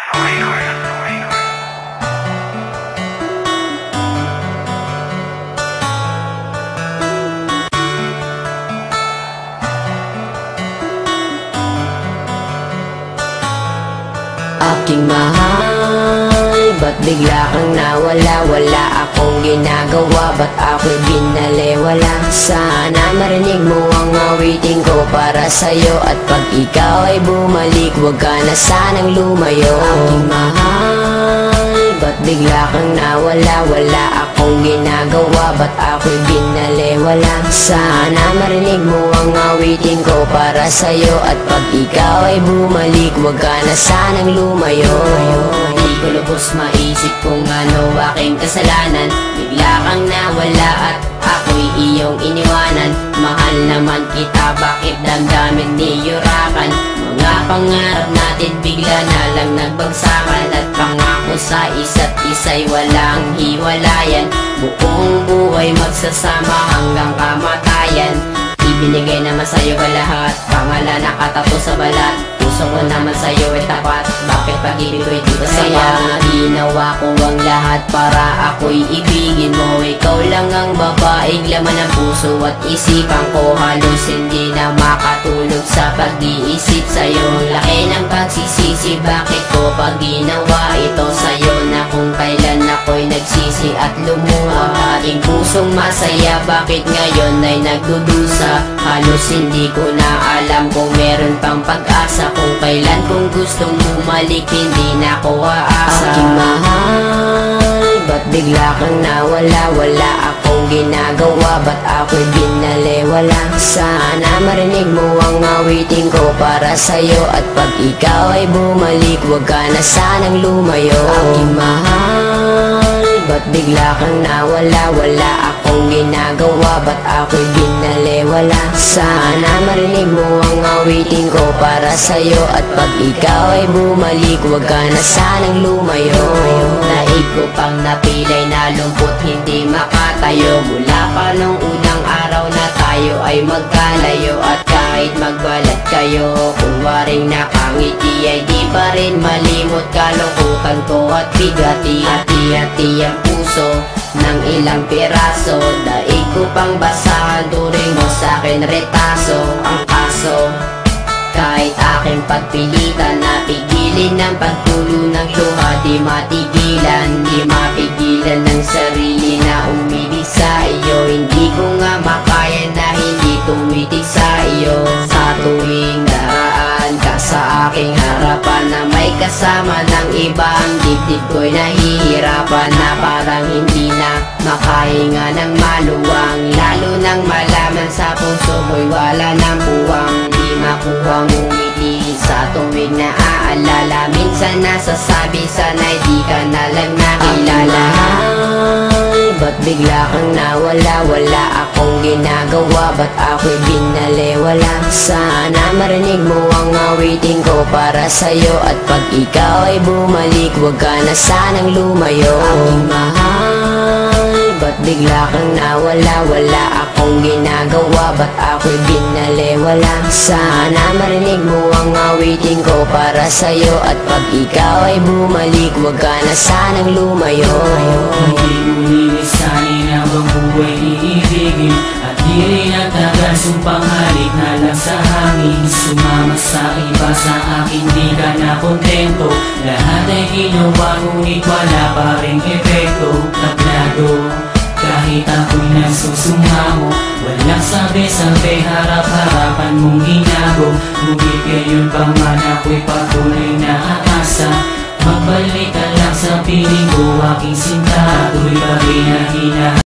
Aking mahal, ba't bigla kang nawala? Wala akong ginagawa, ba't ako'y binaliwala? Sana marinig mo ang awitin ko para sa'yo, at pag ikaw ay bumalik, huwag ka na sanang lumayo. Aking mahal, ba't bigla kang nawala? Wala akong ginagawa, ba't ako'y binaliwala? Sana marinig mo ang awitin ko para sa'yo, at pag ikaw ay bumalik, huwag ka na sanang lumayo. Di ko lubos maisip kung ano aking kasalanan. Bigla kang nawala at ako'y iyong iniwanan. Mahal naman kita, bakit damdamin niyurakan? Mga pangarap natin bigla na lang nagbagsakan, at pangako sa isa't isa'y walang hiwalayan. Buong buhay magsasama hanggang kamatayan. Ibinigay naman sa'yo ka lahat, pangalan nakatato sa balat. Puso ko naman sa'yo ay tapat, bakit pag-ibig ko'y di ba saya? Ginawa ko ang lahat para ako'y ibigin mo. Ikaw lang ang babaeng laman ng puso at isipan ko. Halos hindi na makatulog sa pag-iisip sa'yo. Laki ng pagsisisi, bakit ko pag ginawa ito sa'yo? Na kung kailan ako'y nagsisi at lumuha. Aking pusong masaya, bakit ngayon ay nagdudusa? Halos hindi ko na alam kung meron pang pag-asa. Kung kailan kung gustong bumalik, hindi na ako aasa. Aking mahal, ba't bigla kang nawala? Wala akong ginagawa, ba't ako'y binaliwala? Sana marinig mo ang awitin ko para sa'yo, at pag ikaw ay bumalik, huwag ka na sanang lumayo. Aking mahal, ba't bigla kang nawala? Wala akong ginagawa, ba't ako'y binaliwala? Sana marinig mo ang awitin ko para sa'yo, at pag ikaw ay bumalik, huwag ka na sanang lumayo. Daig ko pang napilay na lumpot, hindi makatayo. Mula pa nung unang araw na tayo ay magkalayo, at kahit magbalat kayo, kung waring nakangiti ay di pa rin malimot. Kalungkutan ko at bigati, hati-hati ang puso ng ilang piraso. Daig ko pang basahan, turing mo sa'kin retaso. Ang kaso, kahit aking pagpilitan, napigilin ng pagtulo ng luha. Di matigilan, di mapigilan ng sarili na umibig sa iyo. Hindi ko nga makaya na hindi tumitig sa iyo. Sa tuwing daraan ka sa aking harapan, na may kasama ng iba, ang dibdib ko'y nahihirapan. Na parang hindi na makahinga ng maluwang, lalo nang malaman sa puso mo'y wala ng buwang. Di makuhang umiti sa tuwing naaalala. Minsan nasasabi, sana'y di ka na lang nakilala. Ba't bigla kang nawala? Wala akong ginagawa, ba't ako'y binaliwala? Sana marinig mo ang awitin ko para sa'yo, at pag ikaw ay bumalik, huwag ka na sanang lumayo. Aking mahal, ba't bigla kang nawala? Wala akong ginagawa, ba't ako'y binaliwala? Sana marinig mo ang awitin ko para sa'yo, at pag ikaw ay bumalik, huwag ka na sanang lumayo. Hindi mo lilisanin ang buhay iibigin, at di rin ang taga-sumpang halik na lang sa hangin. Sumama sa iba, sa akin di ka na kontento. Lahat ay ginawa, ngunit wala pa rin epekto. Tablado, kahit ako'y nagsusumamo, walang sabi-sabi, harap-harapan mong ginago. Ngunit gayon pa man ako'y patuloy na aasa. Magbalik ka lang sa piling ko, aking sinta, tuloy pa rin na hina.